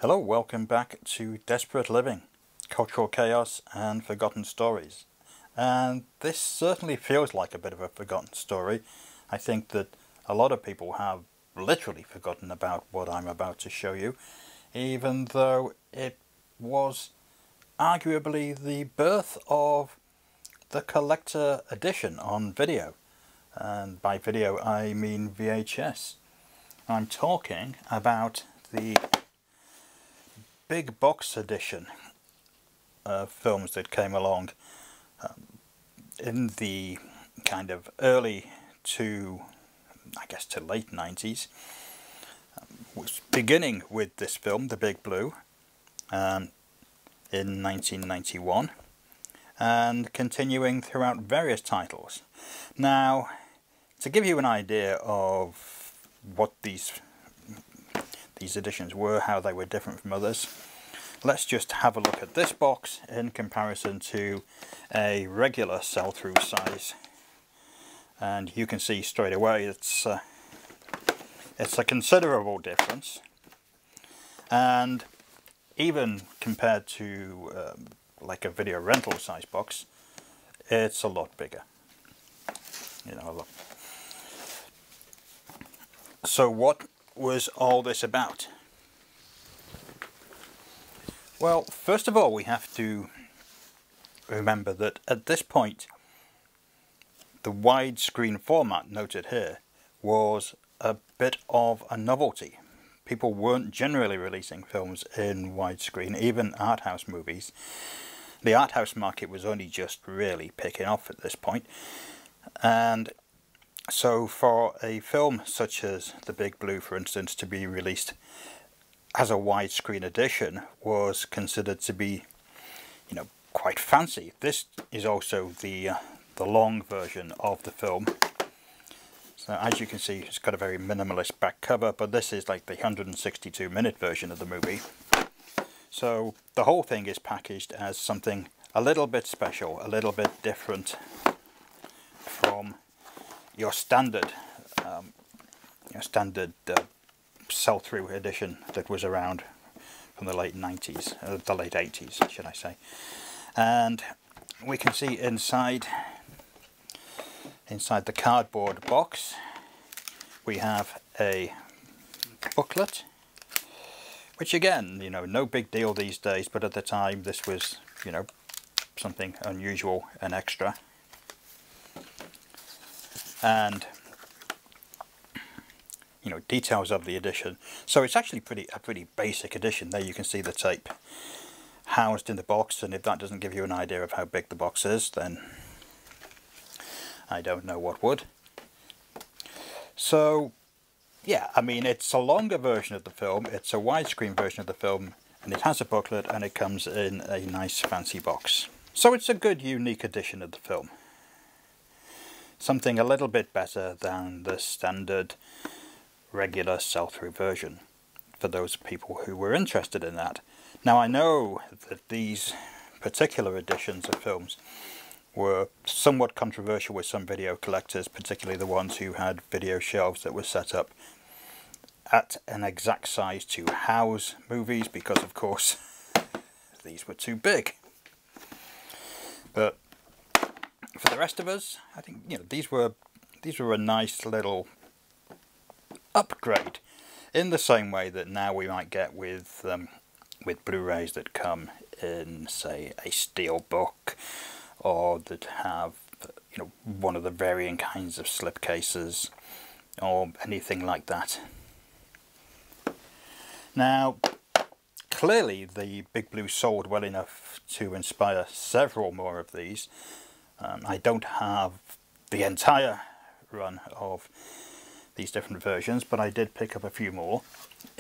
Hello, welcome back to Desperate Living, Cultural Chaos and Forgotten Stories. And this certainly feels like a bit of a forgotten story. I think that a lot of people have literally forgotten about what I'm about to show you, even though it was arguably the birth of the collector edition on video. And by video I mean VHS. I'm talking about the Big Box edition of films that came along in the kind of early to, I guess, to late 90s. Was beginning with this film, The Big Blue, in 1991, and continuing throughout various titles. Now, to give you an idea of what these editions were, how they were different from others, let's just have a look at this box in comparison to a regular sell-through size, and you can see straight away it's a considerable difference. And even compared to like a video rental size box, it's a lot bigger, you know, a lot. So what was all this about? Well, first of all, we have to remember that at this point the widescreen format noted here was a bit of a novelty. People weren't generally releasing films in widescreen, even art house movies. The art house market was only just really picking off at this point, and so for a film such as The Big Blue, for instance, to be released as a widescreen edition was considered to be, you know, quite fancy. This is also the long version of the film. So as you can see, it's got a very minimalist back cover, but this is like the 162-minute version of the movie. So the whole thing is packaged as something a little bit special, a little bit different from your standard sell-through edition that was around from the late 90s, the late 80s, should I say. And we can see inside the cardboard box we have a booklet, which again, you know, no big deal these days, but at the time this was, you know, something unusual and extra. And, you know, details of the edition. So it's actually a pretty basic edition. There you can see the tape housed in the box, and if that doesn't give you an idea of how big the box is, then I don't know what would. So yeah, I mean, it's a longer version of the film, it's a widescreen version of the film, and it has a booklet, and it comes in a nice fancy box. So it's a good, unique edition of the film. Something a little bit better than the standard regular sell-through version, for those people who were interested in that. Now, I know that these particular editions of films were somewhat controversial with some video collectors, particularly the ones who had video shelves that were set up at an exact size to house movies, because of course these were too big. But for the rest of us, I think, you know, these were a nice little upgrade, in the same way that now we might get with Blu-rays that come in, say, a steel book, or that have, you know, one of the varying kinds of slipcases, or anything like that. Now, clearly the Big Blue sold well enough to inspire several more of these. I don't have the entire run of these different versions, but I did pick up a few more.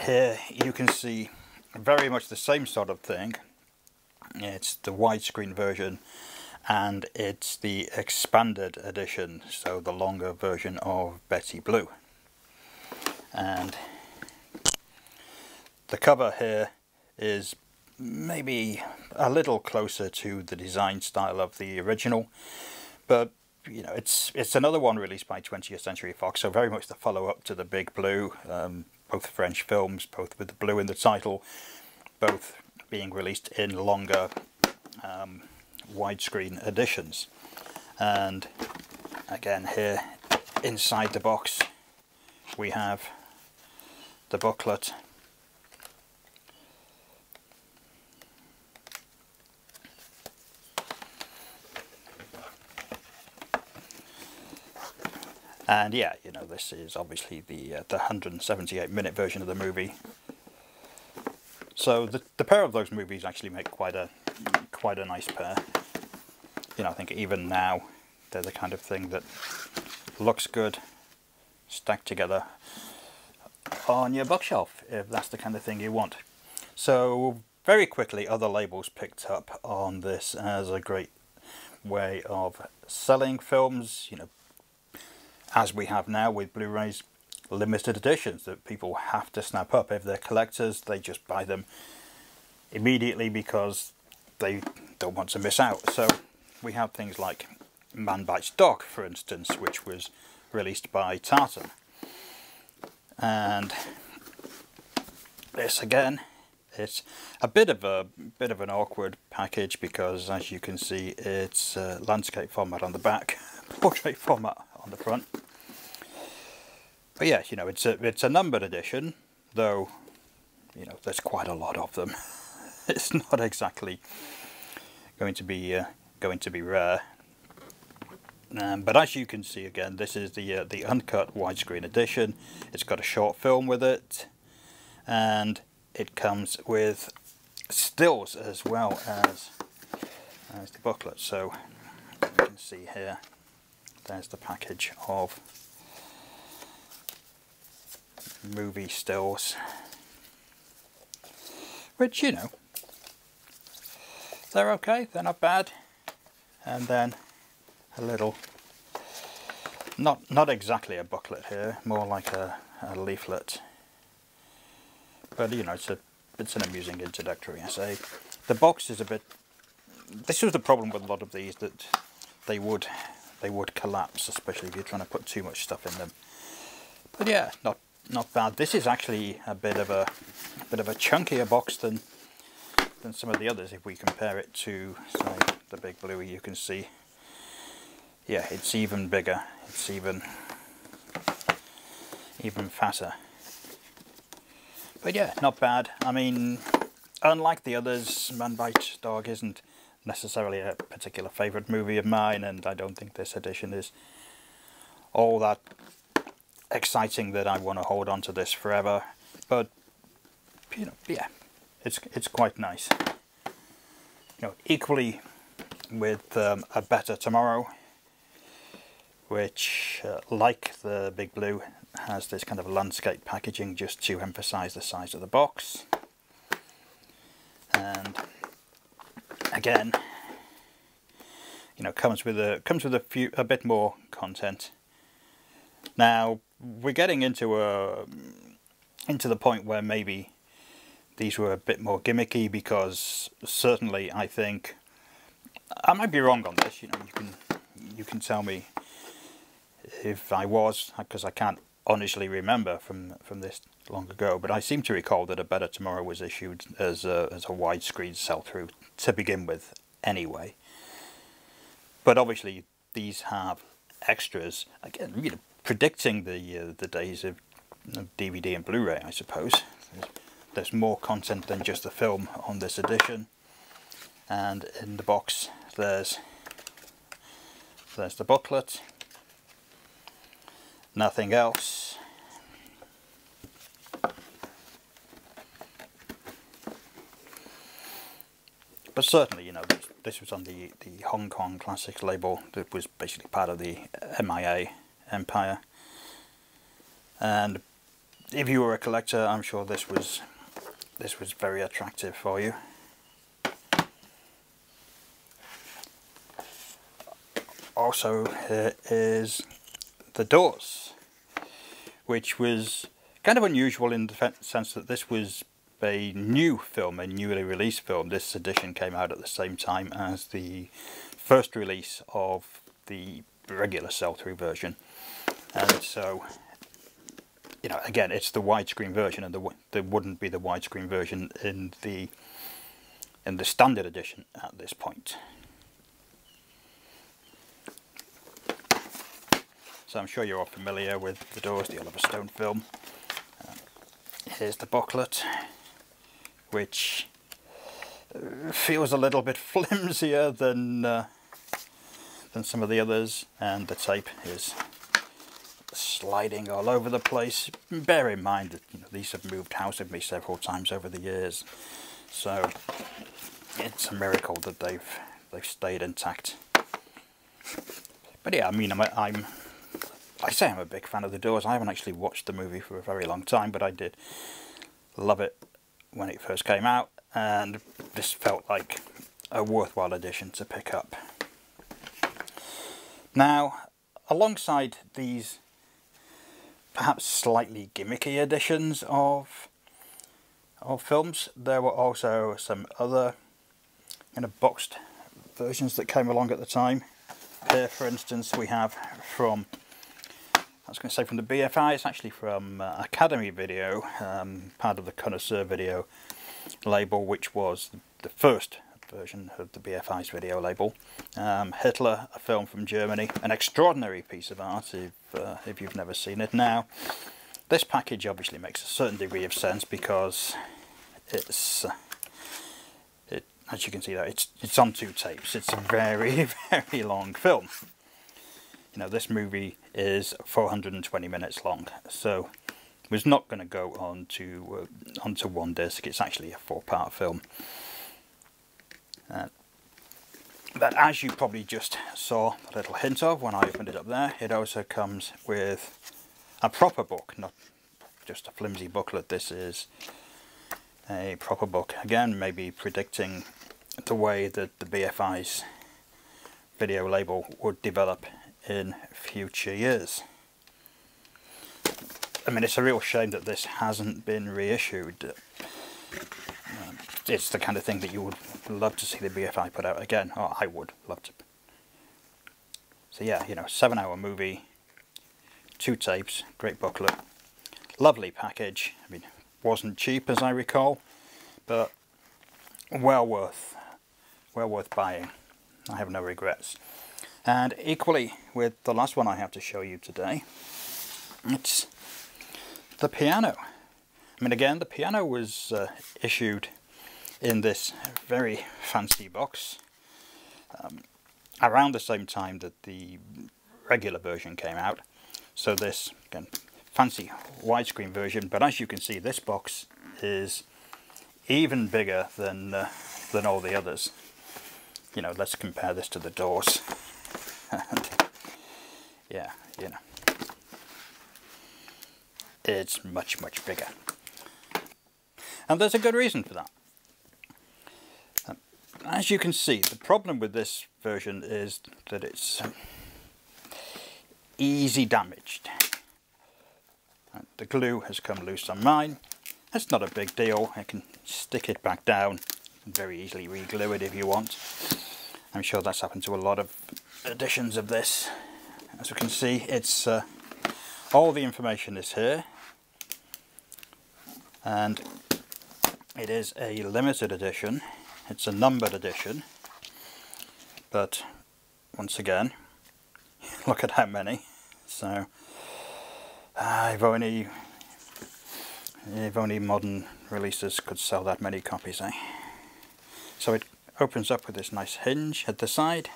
Here you can see very much the same sort of thing. It's the widescreen version, and it's the expanded edition, so the longer version of Betty Blue. And the cover here is maybe a little closer to the design style of the original, but you know, it's another one released by 20th Century Fox, so very much the follow-up to The Big Blue, both French films, both with the blue in the title, both being released in longer widescreen editions. And again, here inside the box we have the booklet, and yeah, you know, this is obviously the 178-minute version of the movie. So the pair of those movies actually make quite a nice pair. You know, I think even now they're the kind of thing that looks good stacked together on your bookshelf, if that's the kind of thing you want. So very quickly, other labels picked up on this as a great way of selling films, you know, as we have now with Blu-rays, limited editions that people have to snap up. If they're collectors, they just buy them immediately because they don't want to miss out. So we have things like Man Bites Dog, for instance, which was released by Tartan. And this again, it's a bit of an awkward package because, as you can see, it's landscape format on the back, portrait format on the front. But yeah, you know, it's a numbered edition, though, you know, there's quite a lot of them. It's not exactly going to be rare. But as you can see, again, this is the uncut widescreen edition. It's got a short film with it, and it comes with stills as well as the booklet. So you can see here, there's the package of movie stills, which, you know, they're okay, they're not bad. And then a little, not exactly a booklet here, more like a leaflet, but you know, it's an amusing introductory essay. The box is a bit, this was the problem with a lot of these, that they would collapse, especially if you're trying to put too much stuff in them. But yeah, not bad. This is actually a bit of a chunkier box than some of the others. If we compare it to, say, the Big Bluey, you can see, yeah, it's even bigger. It's even fatter. But yeah, not bad. I mean, unlike the others, Man Bites Dog isn't necessarily a particular favourite movie of mine, and I don't think this edition is all that exciting that I want to hold on to this forever. But you know, yeah, it's quite nice. You know, equally with A Better Tomorrow, which, like the Big Blue, has this kind of landscape packaging just to emphasize the size of the box. And again, you know, comes with a bit more content. Now we're getting into the point where maybe these were a bit more gimmicky, because certainly I think, I might be wrong on this, you know, you can tell me if I was, because I can't honestly remember from this long ago, but I seem to recall that A Better Tomorrow was issued as a widescreen sell-through to begin with anyway. But obviously these have extras, again, you know, predicting the days of DVD and Blu-ray, I suppose. There's more content than just the film on this edition. And in the box there's the booklet. Nothing else. But certainly, you know, this was on the Hong Kong Classics label that was basically part of the MIA empire. And if you were a collector, I'm sure this was very attractive for you. Also, here is The Doors, which was kind of unusual in the sense that this was a new film, a newly released film. This edition came out at the same time as the first release of the regular sell-through version, and so you know, again, it's the widescreen version, and there wouldn't be the widescreen version in the standard edition at this point. So I'm sure you're all familiar with The Doors, the Oliver Stone film. Here's the booklet, which feels a little bit flimsier than some of the others, and the tape is sliding all over the place. Bear in mind that, you know, these have moved house with me several times over the years, so it's a miracle that they've stayed intact. But yeah, I mean, I say I'm a big fan of The Doors. I haven't actually watched the movie for a very long time, but I did love it when it first came out, and this felt like a worthwhile addition to pick up. Now, alongside these perhaps slightly gimmicky editions of films, there were also some other kind of boxed versions that came along at the time. Here, for instance, we have from, I was going to say from the BFI, it's actually from Academy Video, part of the Connoisseur Video label, which was the first version of the BFI's video label. Hitler, a film from Germany, an extraordinary piece of art if you've never seen it. Now, this package obviously makes a certain degree of sense because it's, as you can see there, it's on 2 tapes. It's a very, very long film. You know, this movie is 420 minutes long, so it was not going to go onto 1 disc. It's actually a 4-part film. But as you probably just saw a little hint of when I opened it up there, it also comes with a proper book, not just a flimsy booklet. This is a proper book, again maybe predicting the way that the BFI's video label would develop in future years. I mean, it's a real shame that this hasn't been reissued. It's the kind of thing that you would love to see the BFI put out again, or I would love to. So yeah, you know, 7-hour movie, 2 tapes, great booklet, lovely package. I mean, wasn't cheap as I recall, but well worth buying. I have no regrets. And equally with the last one I have to show you today, it's the piano. I mean, again, the piano was issued in this very fancy box around the same time that the regular version came out. So this, again, fancy widescreen version, but as you can see, this box is even bigger than all the others. You know, let's compare this to the Doors. And yeah, you know, it's much, much bigger. And there's a good reason for that. As you can see, the problem with this version is that it's easy damaged. The glue has come loose on mine. That's not a big deal. I can stick it back down and very easily re-glue it if you want. I'm sure that's happened to a lot of editions of this. As you can see, it's all the information is here, and it is a limited edition. It's a numbered edition, but once again, look at how many. So if only modern releases could sell that many copies, eh? So it opens up with this nice hinge at the side,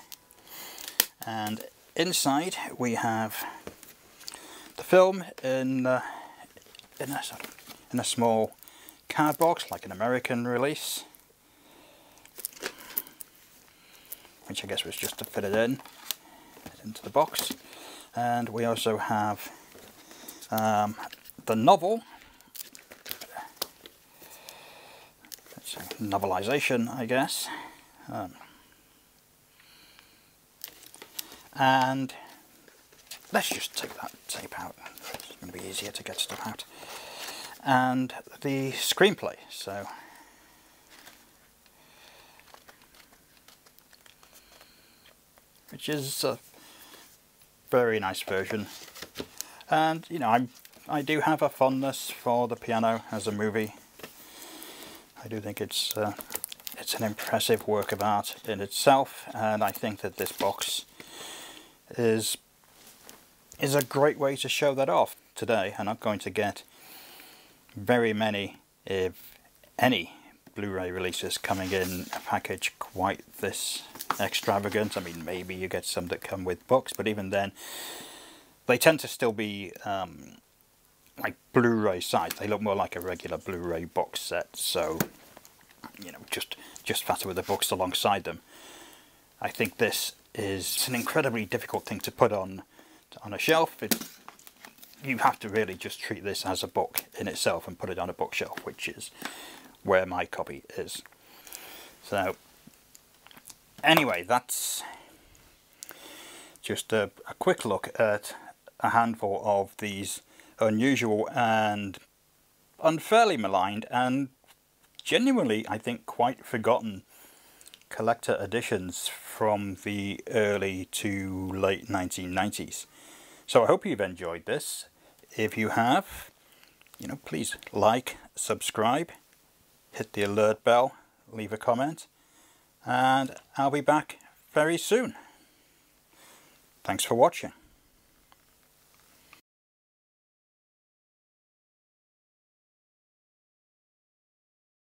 and inside we have the film in a small card box, like an American release, which I guess was just to fit it into the box. And we also have the novel. It's a novelization, I guess. And let's just take that tape out. It's going to be easier to get stuff out. And the screenplay. So which is a very nice version, and you know, I do have a fondness for the piano as a movie. I do think it's an impressive work of art in itself, and I think that this box is a great way to show that off today. I'm not going to get very many, if any, Blu-ray releases coming in a package quite this extravagant. I mean, maybe you get some that come with books, but even then they tend to still be like Blu-ray size. They look more like a regular Blu-ray box set, so you know, just fatter with the books alongside them. I think this is an incredibly difficult thing to put on a shelf. You have to really just treat this as a book in itself and put it on a bookshelf, which is where my copy is. So anyway, that's just a quick look at a handful of these unusual and unfairly maligned and genuinely, I think, quite forgotten collector editions from the early to late 1990s. So I hope you've enjoyed this. If you have, you know, please like, subscribe, hit the alert bell, leave a comment, and I'll be back very soon. Thanks for watching.